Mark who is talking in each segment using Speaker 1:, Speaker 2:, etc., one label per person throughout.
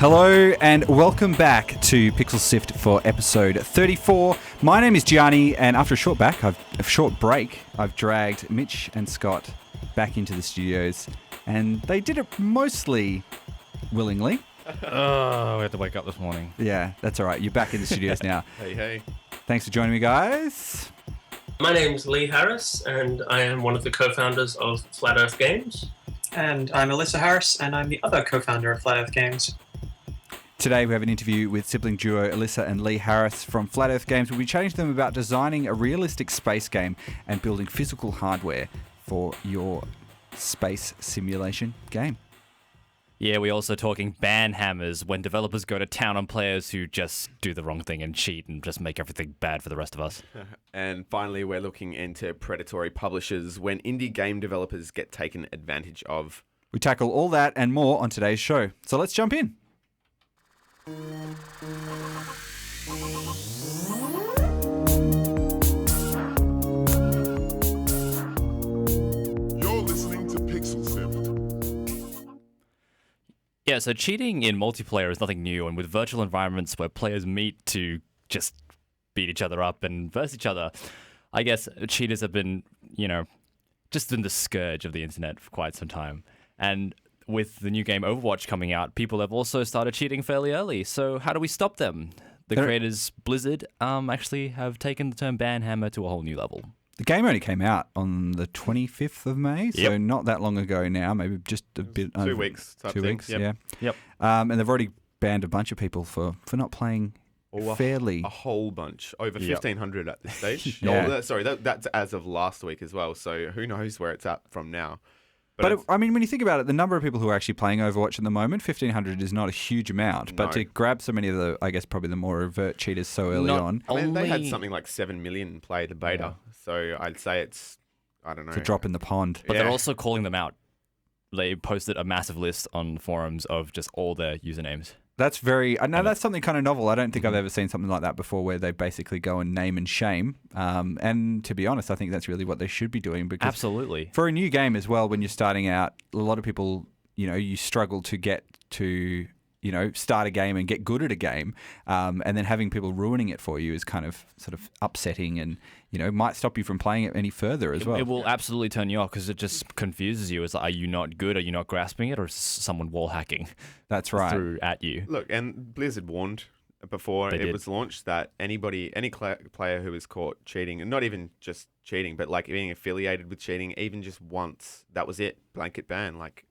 Speaker 1: Hello and welcome back to Pixel Sift for episode 34. My name is Gianni, and after a short break, I've dragged Mitch and Scott back into the studios, and they did it mostly willingly.
Speaker 2: Oh, we had to wake up this morning.
Speaker 1: Yeah, that's all right. You're back in the studios now.
Speaker 3: Hey.
Speaker 1: Thanks for joining me, guys.
Speaker 4: My name's Leigh Harris, and I am one of the co-founders of Flat Earth Games.
Speaker 5: And I'm Elissa Harris, and I'm the other co-founder of Flat Earth Games.
Speaker 1: Today we have an interview with sibling duo Elissa and Leigh Harris from Flat Earth Games. We'll be chatting to them about designing a realistic space game and building physical hardware for your space simulation game.
Speaker 2: Yeah, we're also talking banhammers when developers go to town on players who just do the wrong thing and cheat and just make everything bad for the rest of us.
Speaker 3: And finally, we're looking into predatory publishers when indie game developers get taken advantage of.
Speaker 1: We tackle all that and more on today's show. So let's jump in.
Speaker 6: You're listening to Pixel Sift.
Speaker 2: Yeah, so cheating in multiplayer is nothing new, and with virtual environments where players meet to just beat each other up and verse each other, I guess cheaters have been, just been the scourge of the internet for quite some time. And with the new game Overwatch coming out, people have also started cheating fairly early. So how do we stop them? The creators, Blizzard, actually have taken the term banhammer to a whole new level.
Speaker 1: The game only came out on the 25th of May, so not that long ago now, maybe just a bit over
Speaker 3: 2 weeks.
Speaker 1: 2 weeks,
Speaker 3: Yep.
Speaker 2: Yep.
Speaker 1: And they've already banned a bunch of people for not playing fairly.
Speaker 3: A whole bunch. Over 1,500 at this stage.
Speaker 1: Yeah.
Speaker 3: That's as of last week as well. So who knows where it's at from now.
Speaker 1: But when you think about it, the number of people who are actually playing Overwatch at the moment, 1,500 is not a huge amount. But to grab so many of the, I guess, probably the more overt cheaters so early on.
Speaker 3: I mean, they had something like 7 million play the beta. Yeah. So I'd say it's, I don't know.
Speaker 1: It's a drop in the pond.
Speaker 2: But they're also calling them out. They posted a massive list on forums of just all their usernames.
Speaker 1: That's that's something kind of novel. I don't think I've ever seen something like that before, where they basically go and name and shame. And to be honest, I think that's really what they should be doing. Because
Speaker 2: absolutely,
Speaker 1: for a new game as well, when you're starting out, a lot of people, you struggle to get to, start a game and get good at a game. And then having people ruining it for you is kind of sort of upsetting and, might stop you from playing it any further as well.
Speaker 2: It will absolutely turn you off because it just confuses you. It's like, are you not good? Are you not grasping it? Or is someone wall hacking?
Speaker 1: That's right.
Speaker 2: Through at you.
Speaker 3: Look, and Blizzard warned before it was launched that any player who is caught cheating, and not even just cheating, but like being affiliated with cheating, even just once, that was it, blanket ban. Like,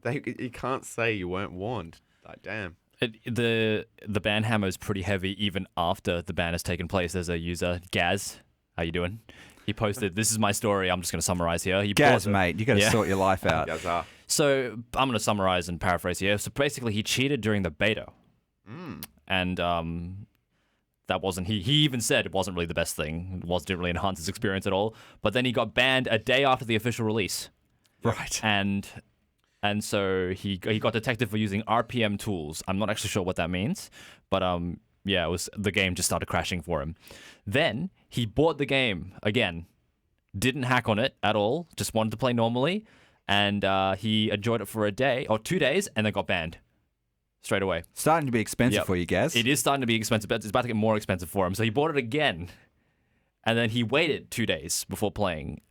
Speaker 3: you can't say you weren't warned. Like, damn.
Speaker 2: The banhammer is pretty heavy even after the ban has taken place. There's a user, Gaz. How you doing? He posted, "This is my story. I'm just going to summarize here."
Speaker 1: Gaz, mate, you got to sort your life out.
Speaker 2: So I'm going to summarize and paraphrase here. So basically, he cheated during the beta, and that wasn't. He even said it wasn't really the best thing. Didn't really enhance his experience at all. But then he got banned a day after the official release.
Speaker 1: Right.
Speaker 2: And so he got detected for using RPM tools. I'm not actually sure what that means, but it was the game just started crashing for him. Then he bought the game again, didn't hack on it at all, just wanted to play normally, and he enjoyed it for a day or 2 days, and then got banned straight away.
Speaker 1: Starting to be expensive for you, Gaz.
Speaker 2: It is starting to be expensive, but it's about to get more expensive for him. So he bought it again, and then he waited 2 days before playing,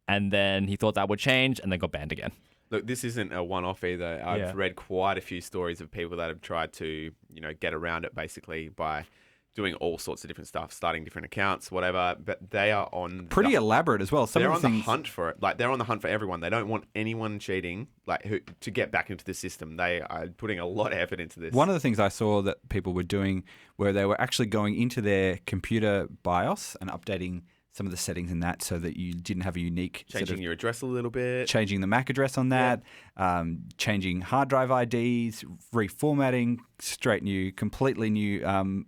Speaker 2: and then he thought that would change, and then got banned again.
Speaker 3: Look, this isn't a one-off either. I've read quite a few stories of people that have tried to, get around it basically by doing all sorts of different stuff, starting different accounts, whatever. But they are on
Speaker 1: pretty elaborate as well.
Speaker 3: They're on the hunt for it. Like, they're on the hunt for everyone. They don't want anyone cheating, to get back into the system. They are putting a lot of effort into this.
Speaker 1: One of the things I saw that people were doing, where they were actually going into their computer BIOS and updating some of the settings in that so that you didn't have a unique...
Speaker 3: Changing your address a little bit.
Speaker 1: Changing the MAC address on that, changing hard drive IDs, reformatting, completely new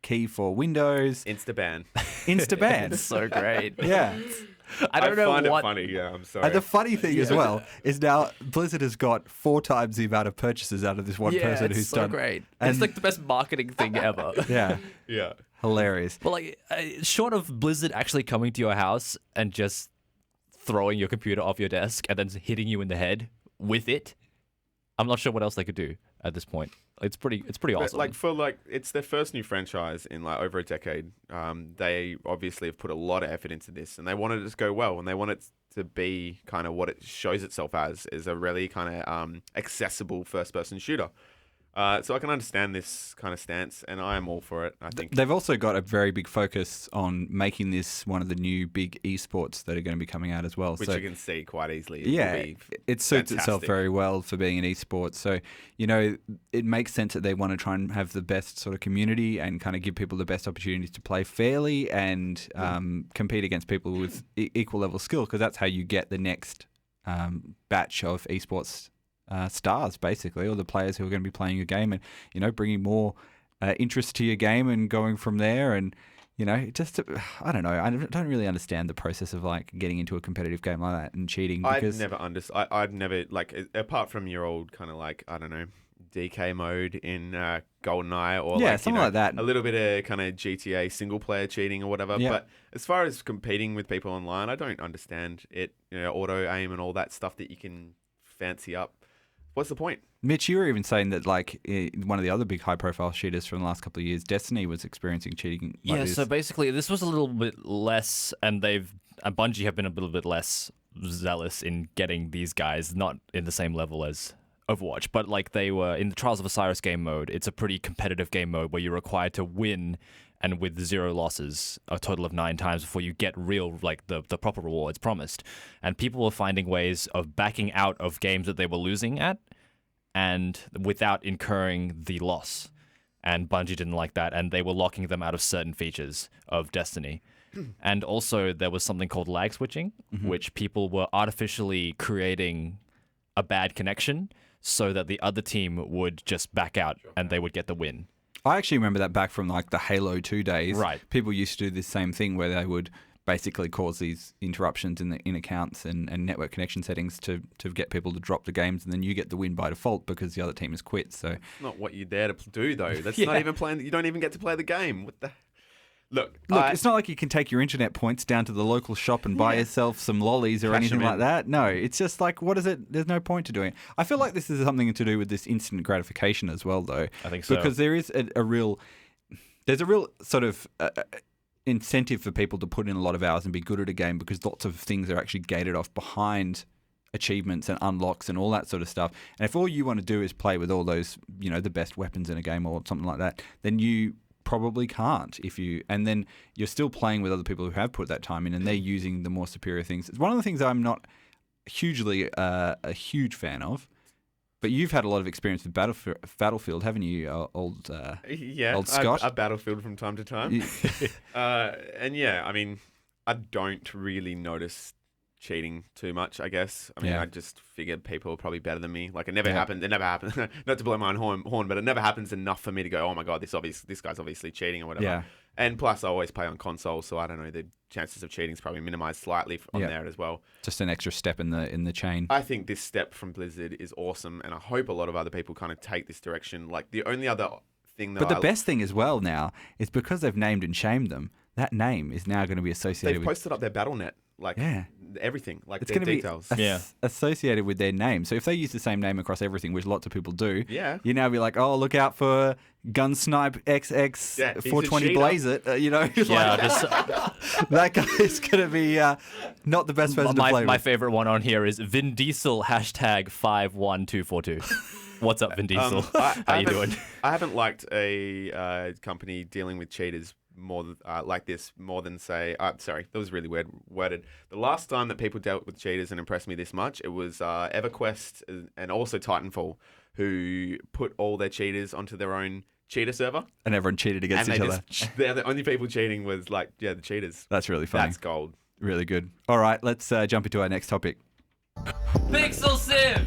Speaker 1: key for Windows.
Speaker 3: Instaban.
Speaker 1: Instaban.
Speaker 2: So great.
Speaker 1: Yeah.
Speaker 2: I don't know
Speaker 3: find
Speaker 2: what...
Speaker 3: it funny, yeah, I'm sorry.
Speaker 1: And the funny thing as well is now Blizzard has got 4 times the amount of purchases out of this one person who's done...
Speaker 2: Yeah, it's so great. It's like the best marketing thing ever.
Speaker 1: Yeah.
Speaker 3: Yeah.
Speaker 1: Hilarious.
Speaker 2: Well, short of Blizzard actually coming to your house and just throwing your computer off your desk and then hitting you in the head with it, I'm not sure what else they could do at this point. It's pretty awesome.
Speaker 3: It's their first new franchise in like over a decade. They obviously have put a lot of effort into this, and they wanted it to go well, and they want it to be kind of what it shows itself as, is a really kind of accessible first-person shooter. So I can understand this kind of stance, and I am all for it, I think.
Speaker 1: They've also got a very big focus on making this one of the new big esports that are going to be coming out as well.
Speaker 3: Which you can see quite easily.
Speaker 1: It suits itself very well for being an esport. So, it makes sense that they want to try and have the best sort of community and kind of give people the best opportunities to play fairly and compete against people with equal level skill, because that's how you get the next batch of esports stars, basically, or the players who are going to be playing your game, and bringing more interest to your game and going from there. And I don't know, I don't really understand the process of like getting into a competitive game like that and cheating. Because
Speaker 3: I'd never like, apart from your old kind of like, I don't know, DK mode in GoldenEye, or
Speaker 1: something like that,
Speaker 3: a little bit of kind of GTA single player cheating or whatever.
Speaker 1: Yeah.
Speaker 3: But as far as competing with people online, I don't understand it. Auto aim and all that stuff that you can fancy up. What's the point?
Speaker 1: Mitch, you were even saying that like one of the other big high-profile shooters from the last couple of years, Destiny, was experiencing cheating.
Speaker 2: So basically this was a little bit less, and Bungie have been a little bit less zealous in getting these guys, not in the same level as Overwatch, but like they were in the Trials of Osiris game mode. It's a pretty competitive game mode where you're required to win, and with 0 losses, a total of 9 times before you get real, like the proper rewards promised. And people were finding ways of backing out of games that they were losing at, and without incurring the loss. And Bungie didn't like that, and they were locking them out of certain features of Destiny. And also there was something called lag switching, which people were artificially creating a bad connection so that the other team would just back out and they would get the win.
Speaker 1: I actually remember that back from like the Halo 2 days.
Speaker 2: Right.
Speaker 1: People used to do this same thing where they would basically cause these interruptions in accounts and network connection settings to get people to drop the games, and then you get the win by default because the other team has quit. So
Speaker 3: it's not what you're there to do, though. That's not even playing. You don't even get to play the game. What the... Look,
Speaker 1: it's not like you can take your internet points down to the local shop and buy yourself some lollies or anything like that. No, it's just like, what is it? There's no point to doing it. I feel like this is something to do with this instant gratification as well, though.
Speaker 2: I think so.
Speaker 1: Because there is a real sort of incentive for people to put in a lot of hours and be good at a game, because lots of things are actually gated off behind achievements and unlocks and all that sort of stuff. And if all you want to do is play with all those, the best weapons in a game or something like that, then you probably can't. And then you're still playing with other people who have put that time in, and they're using the more superior things. It's one of the things I'm not hugely a huge fan of. But you've had a lot of experience with Battlefield, haven't you, old Scott?
Speaker 3: I Battlefield from time to time. I mean, I don't really notice cheating too much, I guess. I mean, I just figured people are probably better than me. Like, it never happened. It never happened. Not to blow my own horn, but it never happens enough for me to go, oh my God, this guy's obviously cheating or whatever. Yeah. And plus, I always play on console, so I don't know, the chances of cheating is probably minimized slightly on there as well.
Speaker 1: Just an extra step in the chain.
Speaker 3: I think this step from Blizzard is awesome, and I hope a lot of other people kind of take this direction. Like, the only other thing that
Speaker 1: But the best thing as well now is because they've named and shamed them, that name is now going to be associated
Speaker 3: They've posted up their BattleNet. Like, everything. Like,
Speaker 1: it's
Speaker 3: their
Speaker 1: going to
Speaker 3: details.
Speaker 1: be associated with their name. So if they use the same name across everything, which lots of people do, you now be like, oh, look out for Gunsnipe XX 420 Blaze It. That guy is going to be not the best person to play with.
Speaker 2: My favorite one on here is Vin Diesel #51242. What's up, Vin Diesel? How you doing?
Speaker 3: I haven't liked a company dealing with cheaters more like this more than say sorry, that was really weird worded. The last time that people dealt with cheaters and impressed me this much, it was EverQuest and also Titanfall, who put all their cheaters onto their own cheater server,
Speaker 1: and everyone cheated against each other.
Speaker 3: They're the only people cheating was the cheaters.
Speaker 1: That's really funny.
Speaker 3: That's gold.
Speaker 1: Really good. All right, let's jump into our next topic.
Speaker 2: Pixel Civ.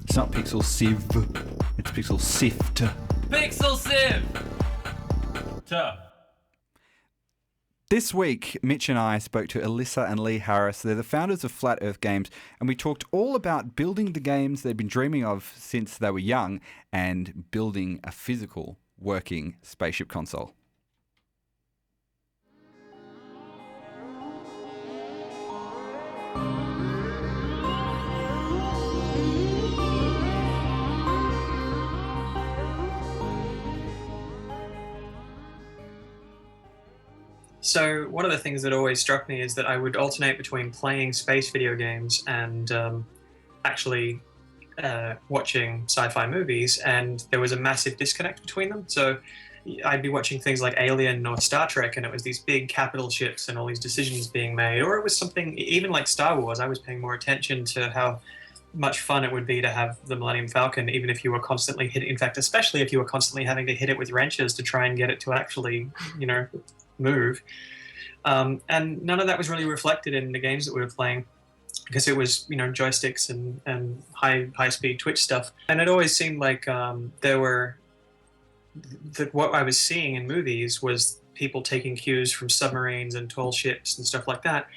Speaker 1: It's not Pixel Civ. It's Pixel Sift.
Speaker 2: Pixel Civ.
Speaker 1: This week, Mitch and I spoke to Elissa and Leigh Harris. They're the founders of Flat Earth Games, and we talked all about building the games they've been dreaming of since they were young and building a physical, working spaceship console.
Speaker 5: So one of the things that always struck me is that I would alternate between playing space video games and actually watching sci-fi movies, and there was a massive disconnect between them. So I'd be watching things like Alien or Star Trek, and it was these big capital ships and all these decisions being made. Or it was something even like Star Wars. I was paying more attention to how much fun it would be to have the Millennium Falcon, even if you were constantly hitting. In fact, especially if you were constantly having to hit it with wrenches to try and get it to actually, move. And none of that was really reflected in the games that we were playing, because it was, joysticks and high speed twitch stuff. And it always seemed like what I was seeing in movies was people taking cues from submarines and tall ships and stuff like that.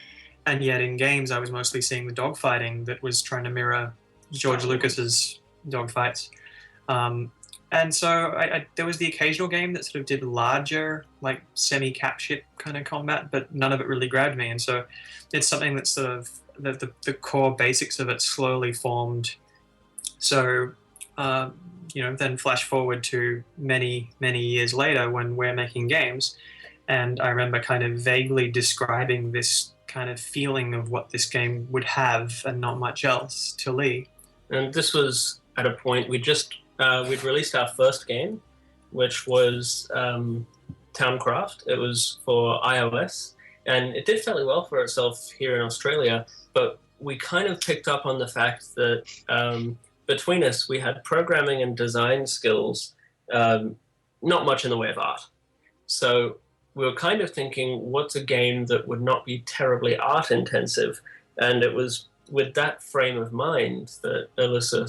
Speaker 5: And yet in games, I was mostly seeing the dogfighting that was trying to mirror George Lucas's dogfights. And so there was the occasional game that sort of did larger, like semi-cap ship kind of combat, but none of it really grabbed me. And so it's something that's sort of the core basics of it slowly formed. So, then flash forward to many, many years later when we're making games. And I remember kind of vaguely describing this kind of feeling of what this game would have and not much else to Leigh.
Speaker 4: And this was at a point we'd released our first game, which was Towncraft. It was for iOS, and it did fairly well for itself here in Australia, but we kind of picked up on the fact that between us, we had programming and design skills, not much in the way of art. So we were kind of thinking, what's a game that would not be terribly art intensive? And it was with that frame of mind that Elissa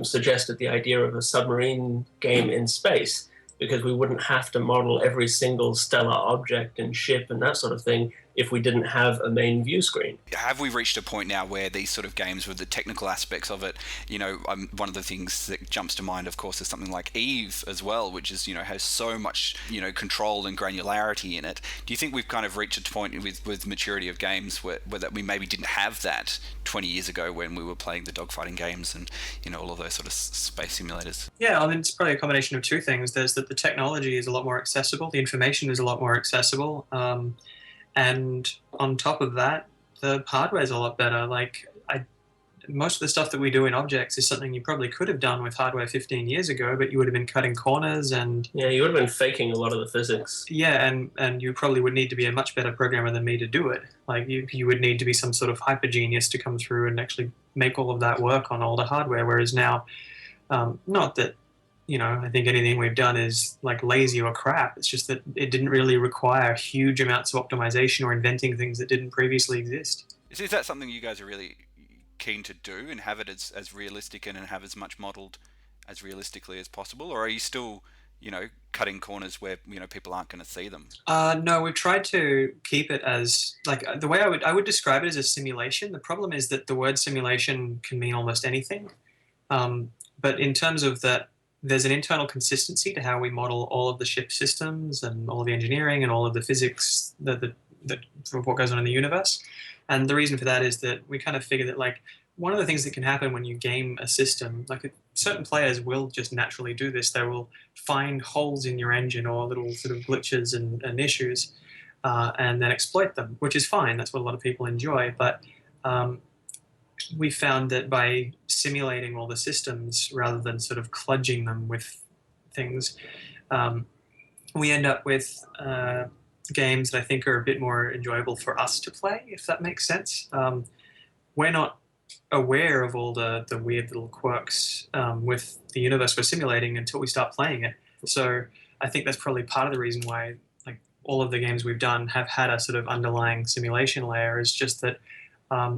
Speaker 4: suggested the idea of a submarine game in space, because we wouldn't have to model every single stellar object and ship and that sort of thing if we didn't have a main view screen.
Speaker 7: Have we reached a point now where these sort of games with the technical aspects of it, one of the things that jumps to mind, of course, is something like Eve as well, which is, has so much, control and granularity in it. Do you think we've kind of reached a point with maturity of games where that we maybe didn't have that 20 years ago when we were playing the dogfighting games and, all of those sort of space simulators?
Speaker 5: Yeah, I mean, it's probably a combination of two things. There's that the technology is a lot more accessible, the information is a lot more accessible, and on top of that, the hardware is a lot better. Most of the stuff that we do in objects is something you probably could have done with hardware 15 years ago, but you would have been cutting corners and...
Speaker 4: Yeah, you would have been faking a lot of the physics.
Speaker 5: Yeah, and you probably would need to be a much better programmer than me to do it. Like, you would need to be some sort of hyper genius to come through and actually make all of that work on older hardware, whereas now, not that, I think anything we've done is like lazy or crap. It's just that it didn't really require huge amounts of optimization or inventing things that didn't previously exist.
Speaker 7: Is that something you guys are really keen to do and have it as realistic and have as much modeled as realistically as possible? Or are you still, cutting corners where, people aren't going to see them?
Speaker 5: No, we've tried to keep it as, the way I would describe it as a simulation. The problem is that the word simulation can mean almost anything. But in terms of that, there's an internal consistency to how we model all of the ship systems and all of the engineering and all of the physics that of what goes on in the universe. And the reason for that is that we kind of figure that, one of the things that can happen when you game a system, certain players will just naturally do this. They will find holes in your engine or little sort of glitches and issues and then exploit them, which is fine. That's what a lot of people enjoy. But we found that by simulating all the systems rather than sort of kludging them with things, we end up with games that I think are a bit more enjoyable for us to play, if that makes sense. We're not aware of all the weird little quirks with the universe we're simulating until we start playing it. So I think that's probably part of the reason why all of the games we've done have had a sort of underlying simulation layer, is just that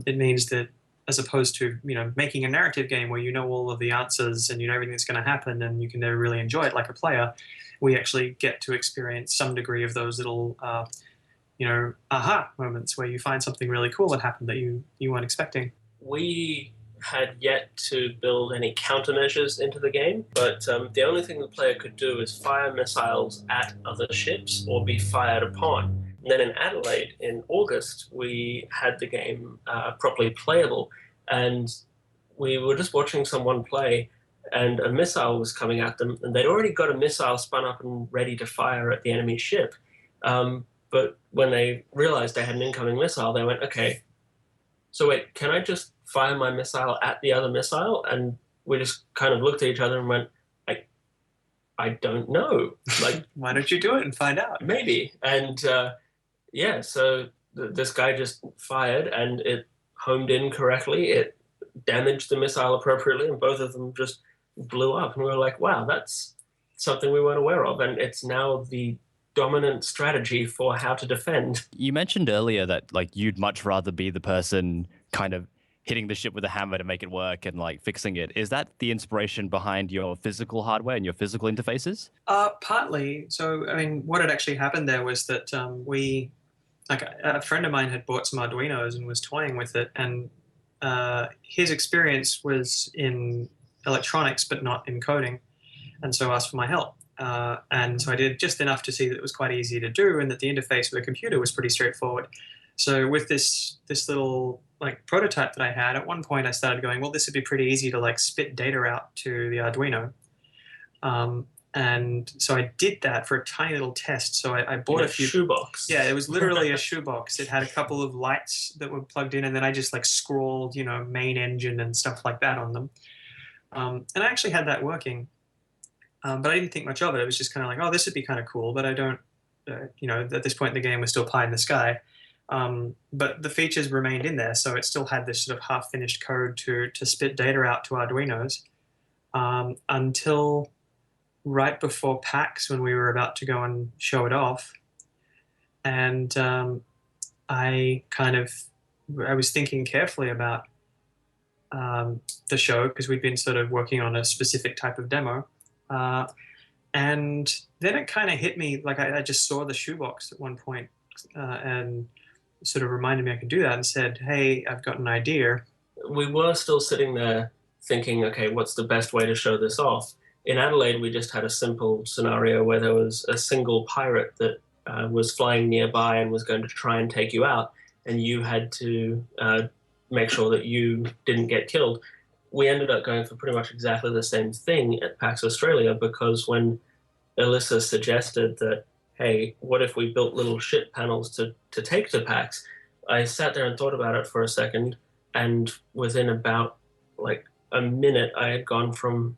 Speaker 5: it means that, as opposed to, making a narrative game where all of the answers and everything that's going to happen and you can never really enjoy it like a player, we actually get to experience some degree of those little, aha moments where you find something really cool that happened that you weren't expecting.
Speaker 4: We had yet to build any countermeasures into the game, but the only thing the player could do is fire missiles at other ships or be fired upon. And then in Adelaide, in August, we had the game properly playable, and we were just watching someone play, and a missile was coming at them, and they'd already got a missile spun up and ready to fire at the enemy ship. But when they realized they had an incoming missile, they went, okay, so wait, can I just fire my missile at the other missile? And we just kind of looked at each other and went, I don't know. Like,
Speaker 5: why don't you do it and find out?
Speaker 4: Maybe. And so this guy just fired and it homed in correctly. It damaged the missile appropriately, and both of them just blew up. And we were like, wow, that's something we weren't aware of. And it's now the dominant strategy for how to defend.
Speaker 2: You mentioned earlier that like you'd much rather be the person kind of hitting the ship with a hammer to make it work and like fixing it. Is that the inspiration behind your physical hardware and your physical interfaces?
Speaker 5: Partly. So, I mean, what had actually happened there was that a friend of mine had bought some Arduinos and was toying with it, and his experience was in electronics but not in coding, and so asked for my help. And so I did just enough to see that it was quite easy to do and that the interface with a computer was pretty straightforward. So with this little like prototype that I had, at one point I started going, well, this would be pretty easy to like spit data out to the Arduino. And so I did that for a tiny little test. So I bought a few
Speaker 4: shoebox.
Speaker 5: Yeah, it was literally a shoebox. It had a couple of lights that were plugged in, and then I just like scrawled, main engine and stuff like that on them. And I actually had that working, but I didn't think much of it. It was just kind of like, oh, this would be kind of cool, but I don't, at this point in the game was still pie in the sky. But the features remained in there, so it still had this sort of half-finished code to spit data out to Arduinos until right before PAX, when we were about to go and show it off. And I was thinking carefully about the show, because we'd been sort of working on a specific type of demo. And then it kind of hit me, like I just saw the shoebox at one point, and sort of reminded me I could do that, and said, hey, I've got an idea.
Speaker 4: We were still sitting there thinking, okay, what's the best way to show this off? In Adelaide, we just had a simple scenario where there was a single pirate that was flying nearby and was going to try and take you out, and you had to make sure that you didn't get killed. We ended up going for pretty much exactly the same thing at PAX Australia, because when Elissa suggested that, hey, what if we built little ship panels to take to PAX, I sat there and thought about it for a second, and within about like a minute, I had gone from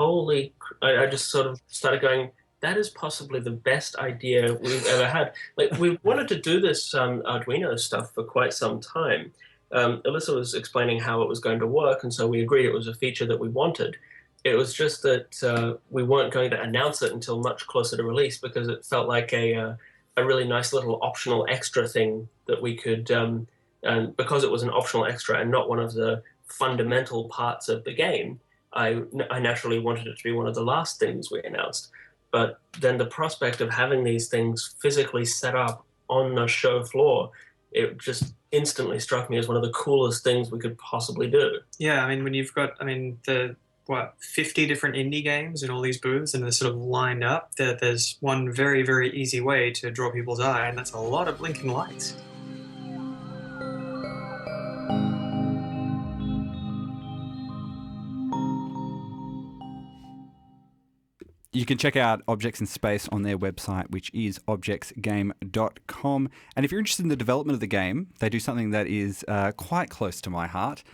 Speaker 4: I just sort of started going, that is possibly the best idea we've ever had. Like, we wanted to do this Arduino stuff for quite some time. Elissa was explaining how it was going to work, and so we agreed it was a feature that we wanted. It was just that we weren't going to announce it until much closer to release, because it felt like a really nice little optional extra thing that we could, and because it was an optional extra and not one of the fundamental parts of the game, I naturally wanted it to be one of the last things we announced. But then the prospect of having these things physically set up on the show floor, it just instantly struck me as one of the coolest things we could possibly do.
Speaker 5: Yeah, I mean, when you've got, 50 different indie games in all these booths, and they're sort of lined up, there's one very, very easy way to draw people's eye, and that's a lot of blinking lights.
Speaker 1: You can check out Objects in Space on their website, which is objectsgame.com. And if you're interested in the development of the game, they do something that is quite close to my heart.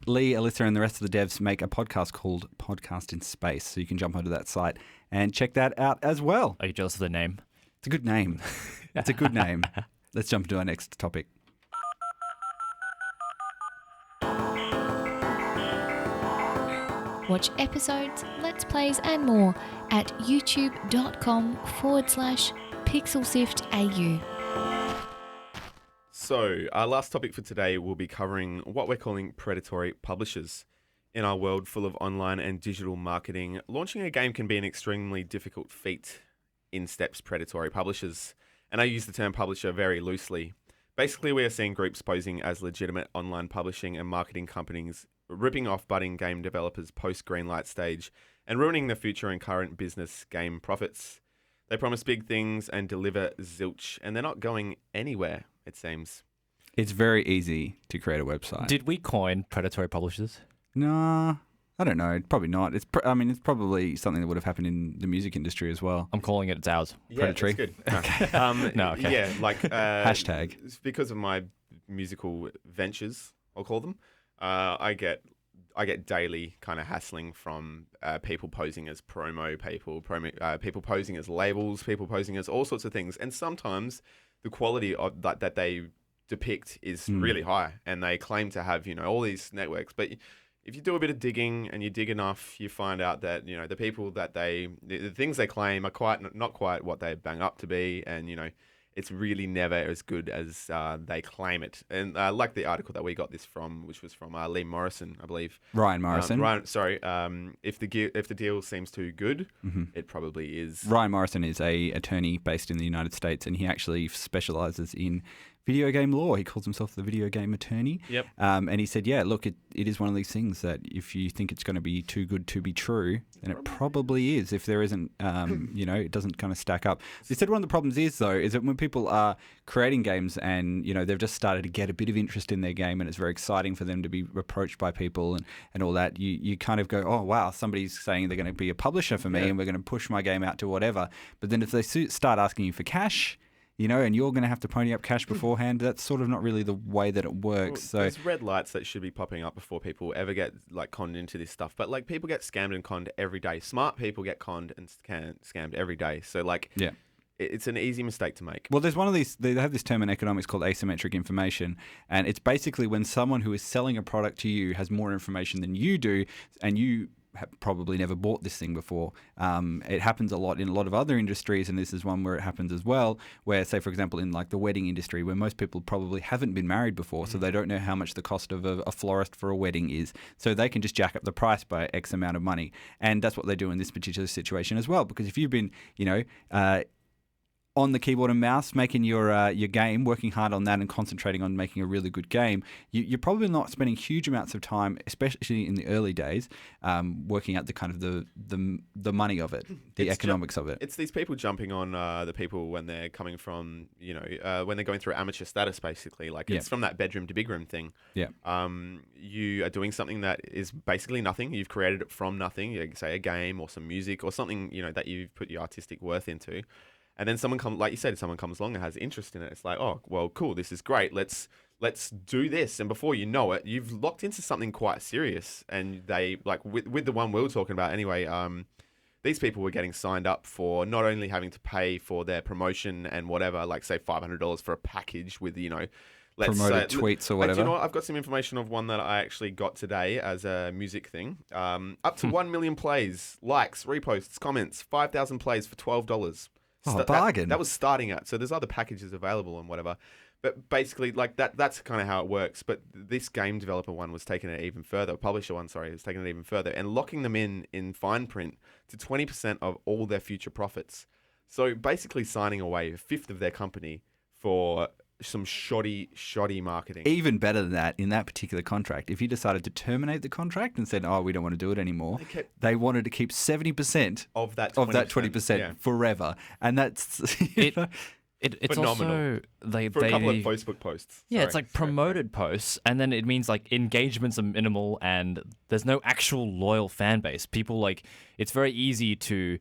Speaker 1: Leigh Elissa and the rest of the devs make a podcast called Podcast in Space. So you can jump onto that site and check that out as well.
Speaker 2: Are you jealous of the name?
Speaker 1: It's a good name. It's a good name. Let's jump into our next topic.
Speaker 8: Watch episodes, Let's Plays and more at youtube.com/PixelSiftAU.
Speaker 3: So, our last topic for today will be covering what we're calling predatory publishers. In our world full of online and digital marketing, launching a game can be an extremely difficult feat. In steps predatory publishers. And I use the term publisher very loosely. Basically, we are seeing groups posing as legitimate online publishing and marketing companies, ripping off budding game developers post-greenlight stage and ruining the future and current business game profits. They promise big things and deliver zilch, and they're not going anywhere, it seems.
Speaker 1: It's very easy to create a website.
Speaker 2: Did we coin predatory publishers?
Speaker 1: Nah, I don't know. Probably not. It's it's probably something that would have happened in the music industry as well.
Speaker 2: I'm calling it. It's ours.
Speaker 1: Predatory.
Speaker 3: Yeah, that's good.
Speaker 2: No, okay.
Speaker 3: Yeah, like
Speaker 1: Hashtag.
Speaker 3: it's because of my musical ventures, I'll call them. I get daily kind of hassling from people posing as people posing as labels, people posing as all sorts of things, and sometimes the quality of that they depict is really high, and they claim to have all these networks, but if you do a bit of digging and you dig enough, you find out that the people that the things they claim are not quite what they bang up to be, and it's really never as good as they claim it. And like the article that we got this from, which was from Lee Morrison, I believe.
Speaker 1: Ryan Morrison.
Speaker 3: If the deal seems too good, it probably is.
Speaker 1: Ryan Morrison is a attorney based in the United States, and he actually specializes in video game law. He calls himself the video game attorney.
Speaker 2: Yep.
Speaker 1: And he said, yeah, look, it is one of these things that if you think it's going to be too good to be true, then it probably is. If there isn't, it doesn't kind of stack up. He said one of the problems is that when people are creating games and, they've just started to get a bit of interest in their game and it's very exciting for them to be approached by people and all that, you kind of go, oh, wow, somebody's saying they're going to be a publisher for me and we're going to push my game out to whatever. But then if they start asking you for cash, and you're going to have to pony up cash beforehand, that's sort of not really the way that it works.
Speaker 3: Well, there's red lights that should be popping up before people ever get conned into this stuff. But people get scammed and conned every day. Smart people get conned and scammed every day. So it's an easy mistake to make.
Speaker 1: Well, there's one of these, they have this term in economics called asymmetric information, and it's basically when someone who is selling a product to you has more information than you do, and you have probably never bought this thing before. It happens a lot in a lot of other industries, and this is one where it happens as well, where, say, for example, in the wedding industry, where most people probably haven't been married before, so they don't know how much the cost of a florist for a wedding is. So they can just jack up the price by X amount of money. And that's what they do in this particular situation as well, because if you've been, on the keyboard and mouse, making your game, working hard on that and concentrating on making a really good game, you're probably not spending huge amounts of time, especially in the early days, working out the kind of the money of it, the economics of it.
Speaker 3: It's these people jumping on the people when they're coming from, when they're going through amateur status, basically. It's from that bedroom to big room thing.
Speaker 1: Yeah.
Speaker 3: You are doing something that is basically nothing. You've created it from nothing, say a game or some music or something, that you've put your artistic worth into. And then someone comes along and has interest in it. It's like, oh, well, cool, this is great. Let's do this. And before you know it, you've locked into something quite serious. And they, with the one we were talking about anyway, these people were getting signed up for not only having to pay for their promotion and whatever, say $500 for a package with,
Speaker 1: promoted tweets or whatever.
Speaker 3: You know what? I've got some information of one that I actually got today as a music thing. Up to 1 million plays, likes, reposts, comments, 5,000 plays for $12.
Speaker 1: Oh, bargain.
Speaker 3: That was starting at. So there's other packages available and whatever. But basically, that's kind of how it works. But this game developer one was taking it even further. Publisher one, sorry, was taking it even further and locking them in fine print to 20% of all their future profits. So basically signing away a fifth of their company for some shoddy marketing.
Speaker 1: Even better than that, in that particular contract, if you decided to terminate the contract and said, oh, we don't want to do it anymore, they wanted to keep 70%
Speaker 3: of that 20%
Speaker 1: forever. And that's...
Speaker 2: It's
Speaker 3: phenomenal.
Speaker 2: Also
Speaker 3: for a couple of Facebook posts.
Speaker 2: Yeah, it's promoted posts, and then it means engagements are minimal, and there's no actual loyal fan base. People it's very easy to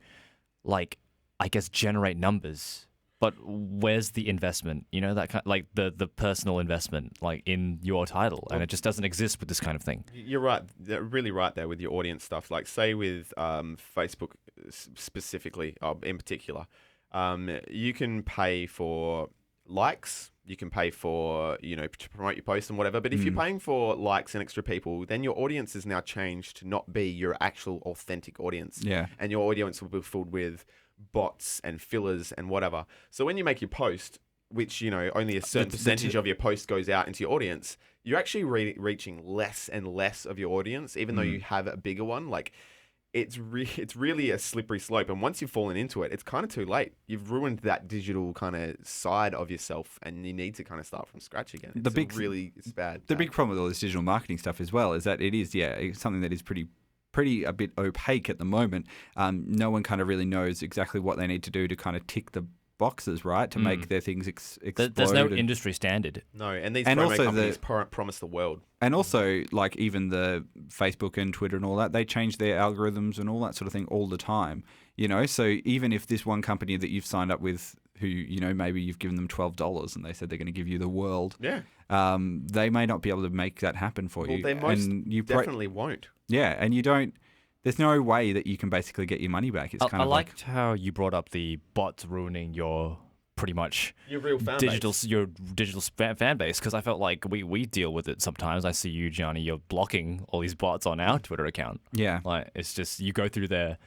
Speaker 2: I guess generate numbers, but where's the investment? That kind the personal investment in your title, and it just doesn't exist with this kind of thing.
Speaker 3: You're right, really right there with your audience stuff. Say with Facebook specifically, in particular. You can pay for likes, you can pay for, to promote your post and whatever. But if you're paying for likes and extra people, then your audience is now changed to not be your actual authentic audience.
Speaker 1: Yeah.
Speaker 3: And your audience will be filled with bots and fillers and whatever. So when you make your post, which, only a certain percentage of your post goes out into your audience, you're actually reaching less and less of your audience, even though you have a bigger one. It's really a slippery slope, and once you've fallen into it, it's kind of too late. You've ruined that digital kind of side of yourself, and you need to kind of start from scratch again. It's bad.
Speaker 1: The big problem with all this digital marketing stuff as well is that it is, it's something that is pretty a bit opaque at the moment. No one kind of really knows exactly what they need to do to kind of tick the boxes, right, to make their things explode.
Speaker 2: There's no industry standard.
Speaker 3: No, and these
Speaker 1: And
Speaker 3: promo
Speaker 1: also
Speaker 3: companies promise the world.
Speaker 1: And also, like, even the Facebook and Twitter and all that, they change their algorithms and all that sort of thing all the time, you know? So even if this one company that you've signed up with who, you know, maybe you've given them $12 and they said they're going to give you the world, they may not be able to make that happen for you.
Speaker 3: They most
Speaker 1: and you
Speaker 3: definitely won't.
Speaker 1: Yeah, and you don't... There's no way that you can basically get your money back. It's kind
Speaker 2: I
Speaker 1: of
Speaker 2: liked how you brought up the bots ruining your pretty much
Speaker 3: your real fan base.
Speaker 2: Your digital fan base, because I felt like we deal with it sometimes. I see you, Gianni, you're blocking all these bots on our Twitter account.
Speaker 1: Yeah.
Speaker 2: Like, it's just, you go through there.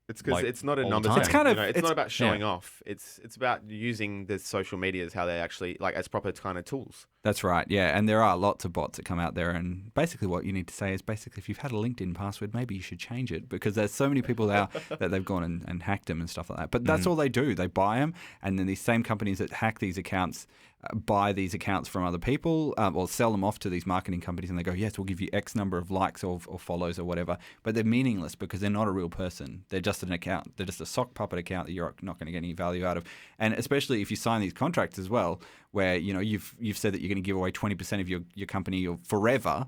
Speaker 3: It's because it's not a
Speaker 2: all the
Speaker 3: numbers
Speaker 2: time.
Speaker 3: game.
Speaker 1: It's kind of-
Speaker 3: you know, it's
Speaker 1: it's-
Speaker 3: not about showing off. It's about using the social media as how they actually, like, as proper kind of tools.
Speaker 1: That's right, yeah. And there are lots of bots that come out there. And basically what you need to say is basically if you've had a LinkedIn password, maybe you should change it because there's so many people out that they've gone and hacked them and stuff like that. But that's all they do. They buy them. And then these same companies that hack these accounts buy these accounts from other people or sell them off to these marketing companies and they go, yes, we'll give you X number of likes or follows or whatever. But they're meaningless because they're not a real person. They're just an account. They're just a sock puppet account that you're not going to get any value out of. And especially if you sign these contracts as well, where, you know, you've said that you're going to give away 20% of your company or forever,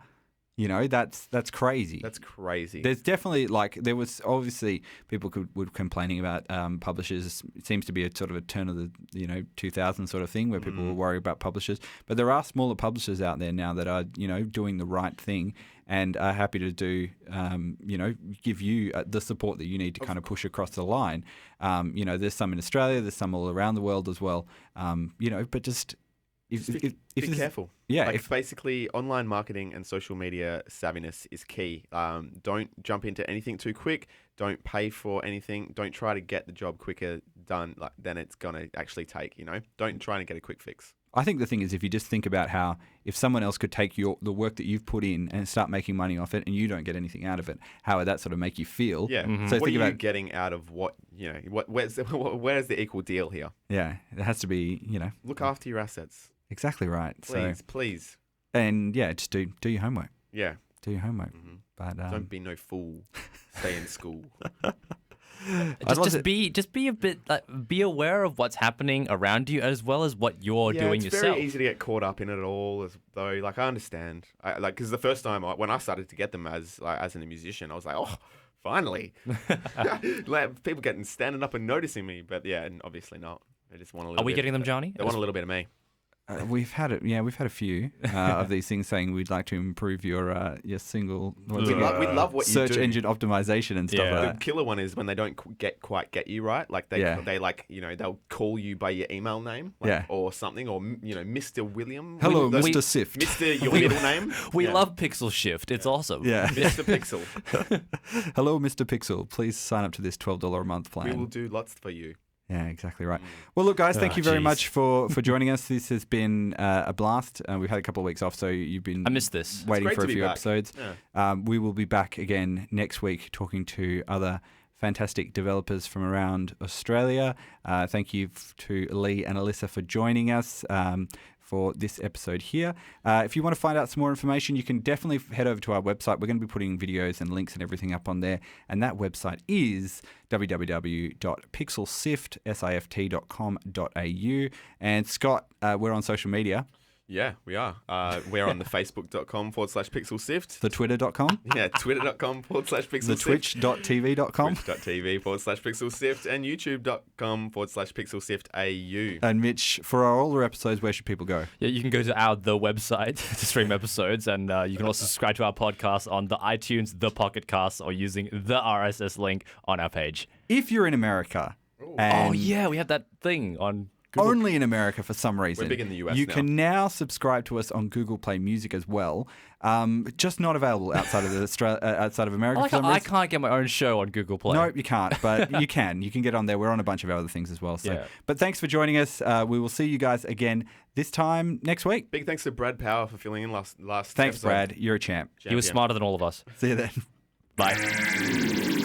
Speaker 1: you know, that's crazy.
Speaker 3: That's crazy.
Speaker 1: There's definitely, like, there was obviously people were complaining about publishers. It seems to be a sort of a turn of the, you know, 2000 sort of thing where people were worried about publishers. But there are smaller publishers out there now that are, you know, doing the right thing and are happy to do, you know, give you the support that you need to kind of push across the line. You know, there's some in Australia, there's some all around the world as well. You know, but just...
Speaker 3: Be careful.
Speaker 1: Yeah.
Speaker 3: Like basically, online marketing and social media savviness is key. Don't jump into anything too quick. Don't pay for anything. Don't try to get the job quicker done than it's going to actually take, you know? Don't try to get a quick fix.
Speaker 1: I think the thing is, if you just think about how if someone else could take the work that you've put in and start making money off it and you don't get anything out of it, how would that sort of make you feel?
Speaker 3: Yeah.
Speaker 1: So
Speaker 3: what
Speaker 1: think
Speaker 3: are you
Speaker 1: about
Speaker 3: getting out of what, you know, where's the equal deal here?
Speaker 1: Yeah, it has to be, you know.
Speaker 3: Look after your assets.
Speaker 1: Exactly right.
Speaker 3: Please.
Speaker 1: And yeah, just do your homework.
Speaker 3: Yeah.
Speaker 1: Do your homework. But
Speaker 3: don't be no fool. Stay in school.
Speaker 2: Just be a bit be aware of what's happening around you as well as what you're doing
Speaker 3: it's
Speaker 2: yourself.
Speaker 3: very easy to get caught up in it all, as though, like, I understand. Because the first time when I started to get them as a musician, I was like, oh, finally, like, people standing up and noticing me. But yeah, and obviously not. They just want a little.
Speaker 2: Are we getting them, Gianni?
Speaker 3: They want a little bit of me.
Speaker 1: we've had it. Yeah, we've had a few of these things saying we'd like to improve your single.
Speaker 3: We love what you do.
Speaker 1: Search engine optimization and stuff like
Speaker 3: The
Speaker 1: that.
Speaker 3: killer one is when they don't quite get you right. Like they like, you know, they'll call you by your email name, or something, or, you know, Mr. William.
Speaker 1: Hello, Mr. Sift.
Speaker 3: Mr. Your middle name.
Speaker 2: We love Pixel Shift. It's awesome.
Speaker 1: Yeah.
Speaker 3: Mr. Pixel.
Speaker 1: Hello, Mr. Pixel. Please sign up to this $12 a month plan.
Speaker 3: We will do lots for you.
Speaker 1: Yeah, exactly right. Well, look, guys, thank you very much for joining us. This has been a blast. We've had a couple of weeks off, so you've been
Speaker 2: I missed this.
Speaker 1: waiting for a few
Speaker 3: back.
Speaker 1: episodes.
Speaker 3: Yeah.
Speaker 1: We will be back again next week talking to other fantastic developers from around Australia. Thank you to Leigh and Elissa for joining us for this episode here. If you want to find out some more information, you can definitely head over to our website. We're going to be putting videos and links and everything up on there. And that website is www.pixelsift.com.au. And Scott, we're on social media.
Speaker 3: Yeah, we are. We're on the facebook.com/pixelsift.
Speaker 1: The twitter.com.
Speaker 3: Yeah, twitter.com/pixelsift.
Speaker 1: The twitch.tv.com.
Speaker 3: twitch.tv/pixelsift and youtube.com/pixelsiftau.
Speaker 1: And Mitch, for our older episodes, where should people go?
Speaker 2: Yeah, you can go to the website to stream episodes, and you can also subscribe to our podcast on the iTunes, the Pocket Cast, or using the RSS link on our page.
Speaker 1: If you're in America,
Speaker 2: Oh yeah, we have that thing on Google.
Speaker 1: Only in America for some reason.
Speaker 3: We're big in the US
Speaker 1: You
Speaker 3: now.
Speaker 1: can now subscribe to us on Google Play Music as well. Just not available outside of outside of America. for some
Speaker 2: I
Speaker 1: reason.
Speaker 2: can't get my own show on Google Play.
Speaker 1: No, you can't, but you can. You can get on there. We're on a bunch of other things as well. So,
Speaker 2: Yeah.
Speaker 1: But thanks for joining us. We will see you guys again this time next week.
Speaker 3: Big thanks to Brad Power for filling in last
Speaker 1: Thanks,
Speaker 3: episode.
Speaker 1: Brad. You're a champ.
Speaker 2: He was
Speaker 3: Champion.
Speaker 2: smarter than all of us.
Speaker 1: See you then.
Speaker 2: Bye.